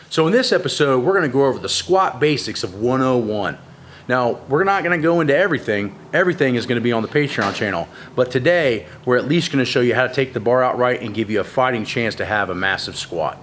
So in this episode, we're gonna go over the squat basics of 101. Now, we're not gonna go into everything. Everything is gonna be on the Patreon channel. But today, we're at least gonna show you how to take the bar out right and give you a fighting chance to have a massive squat.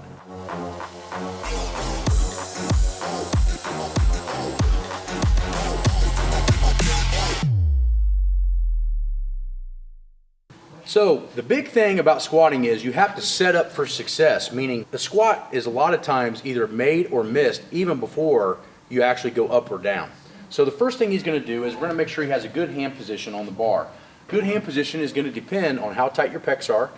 So the big thing about squatting is you have to set up for success, meaning the squat is a lot of times either made or missed even before you actually go up or down. So the first thing he's going to do is we're going to make sure he has a good hand position on the bar. Good hand position is going to depend on how tight your pecs are,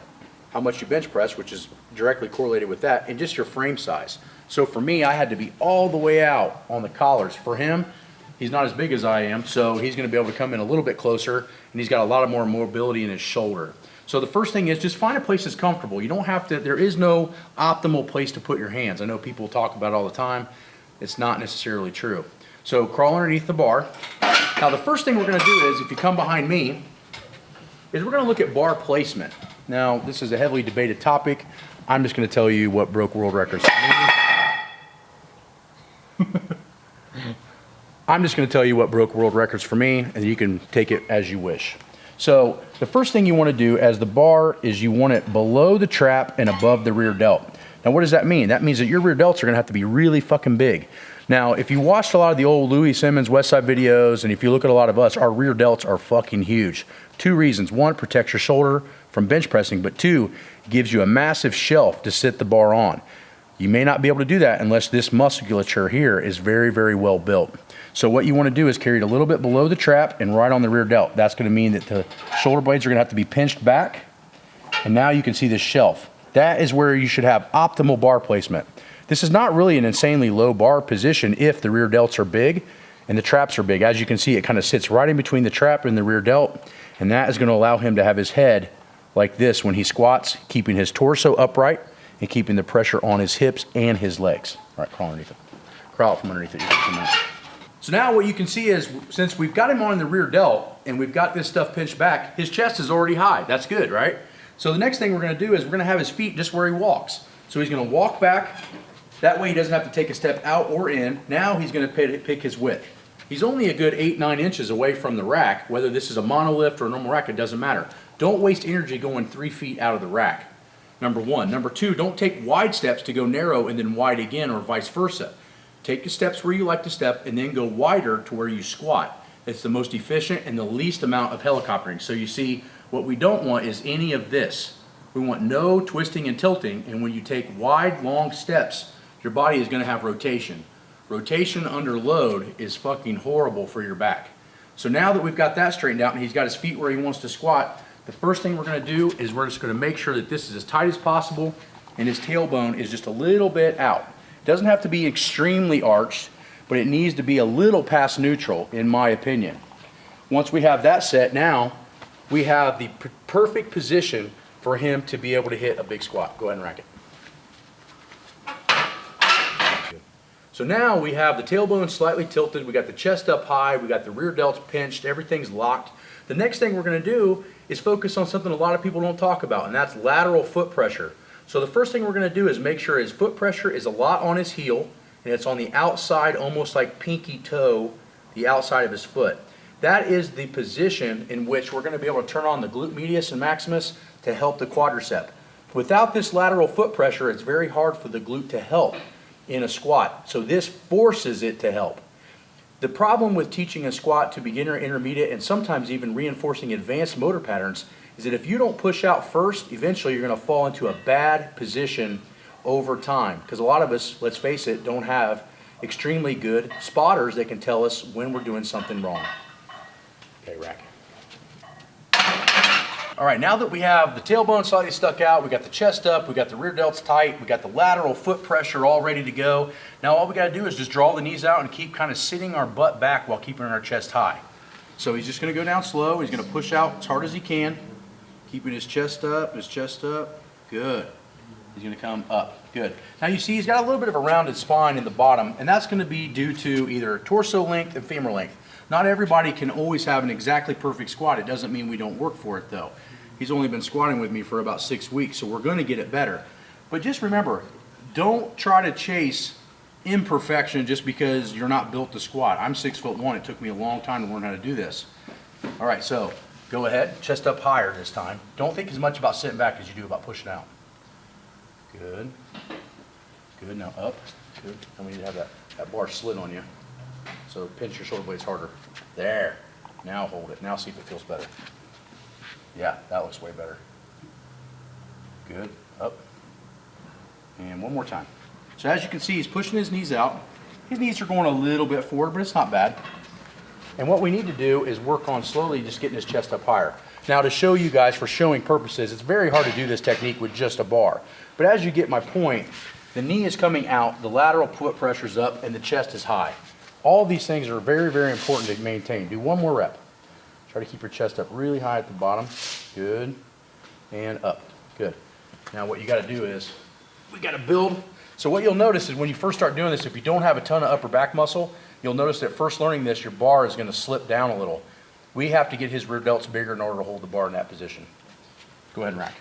how much you bench press, which is directly correlated with that, and just your frame size. So for me, I had to be all the way out on the collars. For him, he's not as big as I am, so he's going to be able to come in a little bit closer, and he's got a lot more mobility in his shoulder. So the first thing is just find a place that's comfortable. You don't have to, there is no optimal place to put your hands. I know people talk about it all the time. It's not necessarily true. So crawl underneath the bar. Now the first thing we're going to do is, if you come behind me, is we're going to look at bar placement. Now this is a heavily debated topic. I'm just going to tell you what broke world records for me. I'm just going to tell you what broke world records for me, and you can take it as you wish. So the first thing you want to do as the bar is you want it below the trap and above the rear delt. Now what does that mean? That means that your rear delts are going to have to be really fucking big. Now if you watched a lot of the old Louis Simmons Westside videos, and if you look at a lot of us, our rear delts are fucking huge. Two reasons. One, it protects your shoulder from bench pressing, but two, it gives you a massive shelf to sit the bar on. You may not be able to do that unless this musculature here is very, very well built. So what you want to do is carry it a little bit below the trap and right on the rear delt. That's going to mean that the shoulder blades are going to have to be pinched back. And now you can see this shelf. That is where you should have optimal bar placement. This is not really an insanely low bar position if the rear delts are big and the traps are big. As you can see, it kind of sits right in between the trap and the rear delt. And that is going to allow him to have his head like this when he squats, keeping his torso upright and keeping the pressure on his hips and his legs. All right, crawl underneath it. Crawl out from underneath it. So now what you can see is, since we've got him on the rear delt and we've got this stuff pinched back, his chest is already high. That's good, right? So the next thing we're going to do is we're going to have his feet just where he walks. So he's going to walk back. That way he doesn't have to take a step out or in. Now he's going to pick his width. He's only a good 8-9 inches away from the rack. Whether this is a monolift or a normal rack, it doesn't matter. Don't waste energy going 3 feet out of the rack. Number one. Number two, don't take wide steps to go narrow and then wide again, or vice versa. Take the steps where you like to step and then go wider to where you squat. It's the most efficient and the least amount of helicoptering. So you see, what we don't want is any of this. We want no twisting and tilting, and when you take wide, long steps, your body is going to have rotation. Rotation under load is fucking horrible for your back. So now that we've got that straightened out and he's got his feet where he wants to squat, the first thing we're going to do is we're just going to make sure that this is as tight as possible and his tailbone is just a little bit out. It doesn't have to be extremely arched, but it needs to be a little past neutral, in my opinion. Once we have that set, now we have the perfect position for him to be able to hit a big squat. Go ahead and rack it. So now we have the tailbone slightly tilted, we got the chest up high, we got the rear delts pinched, everything's locked. The next thing we're going to do is focus on something a lot of people don't talk about, and that's lateral foot pressure. So the first thing we're going to do is make sure his foot pressure is a lot on his heel, and it's on the outside, almost like pinky toe, the outside of his foot. That is the position in which we're going to be able to turn on the glute medius and maximus to help the quadricep. Without this lateral foot pressure, it's very hard for the glute to help in a squat. So this forces it to help. The problem with teaching a squat to beginner, intermediate, and sometimes even reinforcing advanced motor patterns is that if you don't push out first, eventually you're going to fall into a bad position over time. Because a lot of us, let's face it, don't have extremely good spotters that can tell us when we're doing something wrong. Okay, rack. All right, now that we have the tailbone slightly stuck out, we got the chest up, we got the rear delts tight, we got the lateral foot pressure all ready to go. Now all we got to do is just draw the knees out and keep kind of sitting our butt back while keeping our chest high. So he's just going to go down slow. He's going to push out as hard as he can, keeping his chest up, Good. He's going to come up. Good. Now you see he's got a little bit of a rounded spine in the bottom, and that's going to be due to either torso length and femur length. Not everybody can always have an exactly perfect squat. It doesn't mean we don't work for it though. He's only been squatting with me for about 6 weeks, so we're going to get it better. But just remember, don't try to chase imperfection just because you're not built to squat. I'm 6'1". It took me a long time to learn how to do this. All right, so go ahead, chest up higher this time. Don't think as much about sitting back as you do about pushing out. Good. Good, now up. Good. And we need to have that bar slid on you. So pinch your shoulder blades harder. There. Now hold it. Now see if it feels better. Yeah, that looks way better. Good. Up. And one more time. So as you can see, he's pushing his knees out. His knees are going a little bit forward, but it's not bad. And what we need to do is work on slowly just getting his chest up higher. Now to show you guys, for showing purposes, it's very hard to do this technique with just a bar. But as you get my point, the knee is coming out, the lateral foot pressure is up, and the chest is high. All of these things are very, very important to maintain. Do one more rep. Try to keep your chest up really high at the bottom. Good. And up. Good. Now what you got to do is, we got to build. So what you'll notice is when you first start doing this, if you don't have a ton of upper back muscle, you'll notice that first learning this, your bar is going to slip down a little. We have to get his rear delts bigger in order to hold the bar in that position. Go ahead and rack.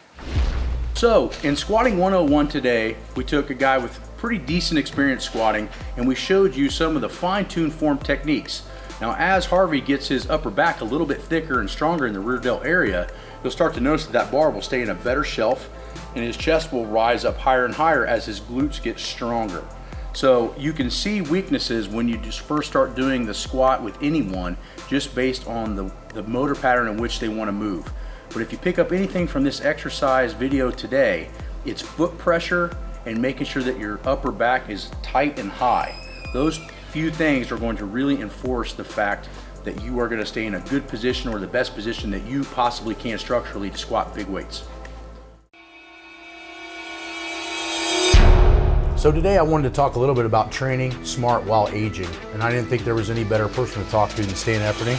So in squatting 101 today, we took a guy with pretty decent experience squatting, and we showed you some of the fine-tuned form techniques. Now as Harvey gets his upper back a little bit thicker and stronger in the rear delt area, you'll start to notice that that bar will stay in a better shelf, and his chest will rise up higher and higher as his glutes get stronger. So you can see weaknesses when you just first start doing the squat with anyone, just based on the motor pattern in which they want to move. But if you pick up anything from this exercise video today, it's foot pressure and making sure that your upper back is tight and high. Those few things are going to really enforce the fact that you are going to stay in a good position, or the best position that you possibly can structurally, to squat big weights. So today I wanted to talk a little bit about training smart while aging, and I didn't think there was any better person to talk to than Stan Efferding.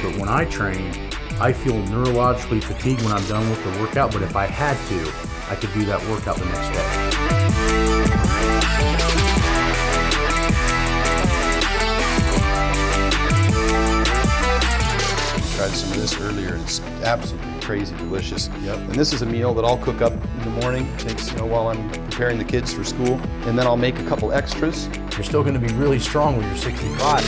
But when I train, I feel neurologically fatigued when I'm done with the workout, but if I had to, I could do that workout the next day. Tried some of this earlier, and it's absolutely crazy delicious. Yep. And this is a meal that I'll cook up in the morning. It takes, while I'm preparing the kids for school, and then I'll make a couple extras. You're still going to be really strong when you're 65.